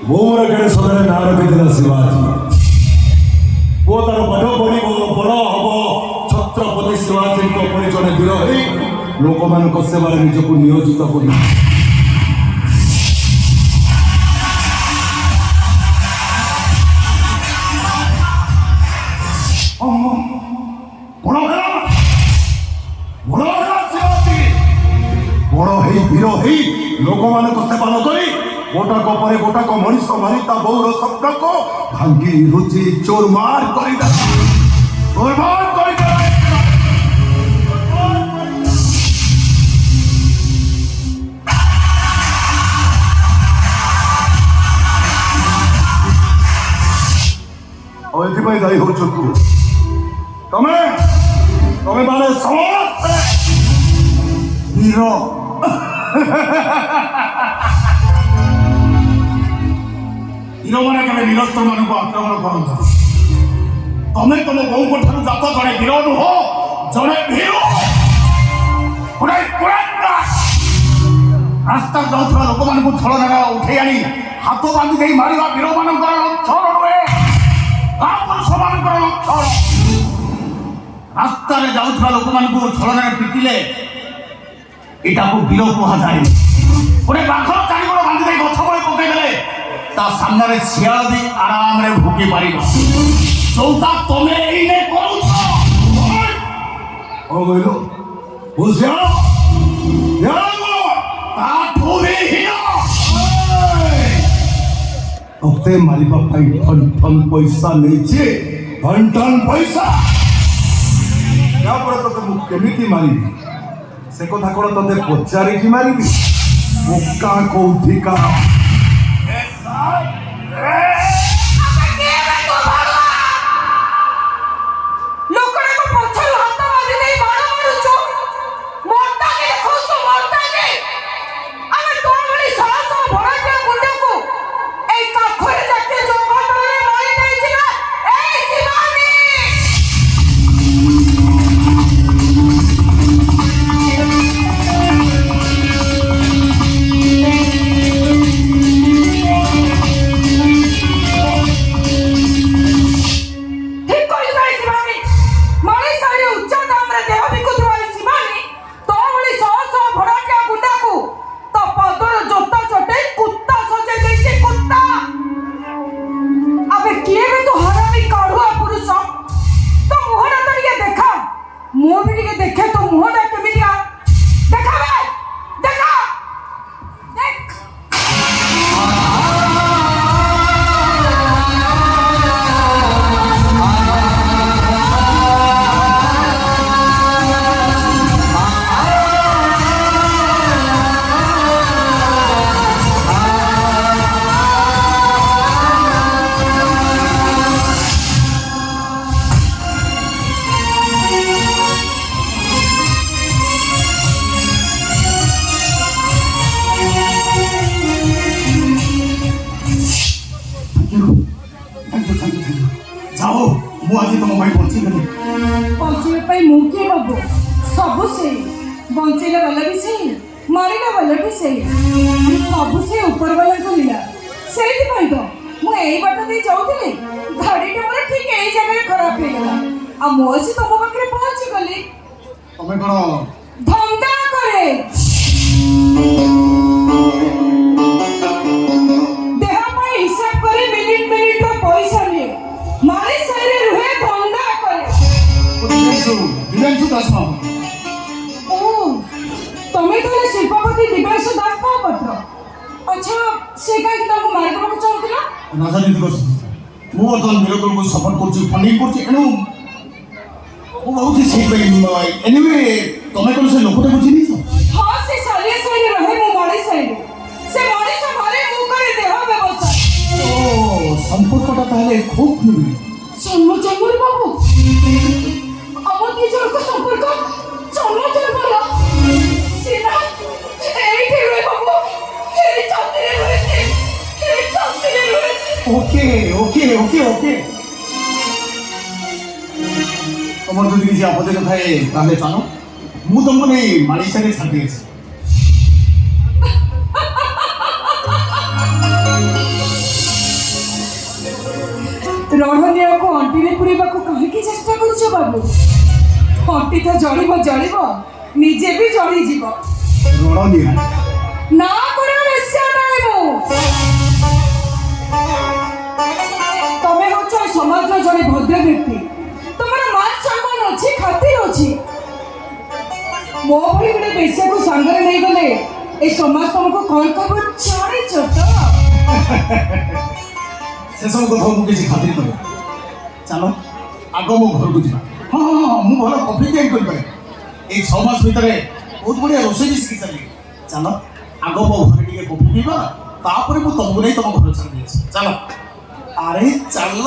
ମୋର କେଡ଼େ ସଦାରେ ନାଁ ରଖିଥିଲା ଶିବାଜୀ। ପୁଅ ତାର ପାଠ ପଢ଼ି ବଡ଼ ହବ ଛତ୍ରପତି ଶିବାଜୀଙ୍କ ପରି ଜଣେ ବୀର ହୋଇ ଲୋକମାନଙ୍କ ସେବାରେ ନିଜକୁ ନିୟୋଜିତ କରି ବଡ଼ ହେଇ ବୀର ହେଇ ଲୋକମାନଙ୍କ ସେବା ନ କରି ଗୋଟାକ ପରେ ଗୋଟାକ ମଣିଷ ମାରି ତା ବୋଉର ସ୍ୱପ୍ନକୁ ଭାଙ୍ଗି ରୁଚି ଚୋରମାର କରିଦେଲା। ଏଥିପାଇଁ ଦାୟୀ ହଉଛ ତମେ ମାନେ ସମସ୍ତେ ବୀର। ବୀରମାନେ କେବେ ନିରସ୍ତ୍ର ମାନଙ୍କୁ ଆକ୍ରମଣ କରନ୍ତୁ। ତମେ ତମ ବୋଉଙ୍କ ଠାରୁ ଜାତ ଜଣେ ବୀର ନୁହଁ, ଜଣେ ଭୀର। ରାସ୍ତାରେ ଯାଉଥିବା ଲୋକମାନଙ୍କୁ ଛଳନାରେ ଉଠେଇ ଆଣି ହାତ ବାନ୍ଧି ଦେଇ ମାରିବା ବୀରମାନଙ୍କର ଲକ୍ଷଣ ନୁହେଁ, ପୁରୁଷମାନଙ୍କର ଲକ୍ଷଣ। ରାସ୍ତାରେ ଯାଉଥିବା ଲୋକମାନଙ୍କୁ ଛଳନାରେ ପିଟିଲେ ଏଟାକୁ ବୀର କୁହାଯାଏ। ଗୋଟେ ବାଘର ଚାରିଗୋଡ଼ ବାନ୍ଧି ଦେଇ ଗଛ ମୂଳେ ପକେଇଦେଲେ ତା ସାମ୍ନାରେ ଶିଆଳ ବି ଆରାମରେ ଭୁକି ପାରିବ। ଯୋଉଟା ତମେ ଏଇନେ କରୁଛ କହିଲ ତତେ ମାରିବା ପାଇଁ ଠନ ପଇସା ନେଇଛି, ଠନ ପଇସା। ତାପରେ ତତେ ମୁଁ କେମିତି ମାରିବି ସେ କଥା କଣ ତତେ ପଚାରିକି ମାରିବି? ବୋକା କୋଉଠିକା। बंचेला वाला भी सही, मारिला वाला भी सही, सब से ऊपर वाला को लीला। सही भाई तो, मैं यही बात दे जाऊँगी, गाड़ी के मुझे ठीक यही जगह खराब है गला। अब मुझे तो वो बकरे पहुँच गली। तुम्हें कौन? धंधा करे। देहा पर हिसाब करे मिनट का पैसा नहीं, मारे सारे रुहे धंधा करे। दिव्यांशु दास माँ। तुम्हें तो ले शिल्पापति दिव्यांशु दास महापात्र। अच्छा, शेखा की तुमको मारे तो कुछ होती ना? नासा नहीं दिवस। वो तो मेरे को सपोर्ट करती, फंडिंग करती, एनु वो बहुत ही सीख रही है। एनीवे, तुम्हें कौन से लोगों ने कुछ नहीं था? हाँ, से सालिया साइड रहे मुंबाई साइड। से मारे से मारे मुंह करे देहा व्यवस्था। ओ, संपर्क का ताले खूब नहीं। जन्म बाबू। अमर की जोर को संपर्क जन्म वाला। सीना, एक ही हुए बाबू। एक चाहते हुए थे। ओके। তোমার যদি কিছু আপদের কথায় তাহলে জানো মু তোমাকে এই মালয়েশিয়াকে ছাড় দিয়েছি। ରଣନିଆକୁ ଅଣ୍ଟିରେ ପୁରେଇବାକୁ କାହିଁକି ଚେଷ୍ଟା କରୁଛ ବାବୁ? ଅଣ୍ଟି ତ ଜଳିବ ଜଳିବ, ନିଜେ ବି ଜଳିଯିବ। ରଣନିଆ ନା କରିବା ବେଶ୍ୟା ନାହିଁ ମୁଁ। ତମେ ହଉଛ ଏ ସମାଜର ଜଣେ ଭଦ୍ର ବ୍ୟକ୍ତି। ତମର ମାନ ସମ୍ମାନ ଅଛି, ଖାତିର ଅଛି। ମୋ ଭଳି ଗୋଟେ ବେଶ୍ୟାକୁ ସାଙ୍ଗରେ ନେଇଗଲେ ଏ ସମାଜ ତମକୁ କଣ କହିବ ଜାଣିଛ ତ? ସେସବୁ କଥା ମୁଁ କିଛି ଖାତିର କରେ। ଚାଲ ଆଗ ମୋ ଘରକୁ ଯିବା। ହଁ ହଁ ହଁ, ମୁଁ ଭଲ କଫି ତିଆରି କରିପାରେ। ଏଇ 6 ମାସ ଭିତରେ ବହୁତ ବଢ଼ିଆ ରୋଷେଇ ବି ଶିଖି ସାରିଲି। ଚାଲ ଆଗ ମୋ ଘରେ ଟିକେ କଫି ପିଇବା, ତାପରେ ମୁଁ ତମକୁ ନେଇ ତମ ଘର ଛାଡ଼ି ଦେଇଛି। ଚାଲ, ଆରେ ଚାଲ।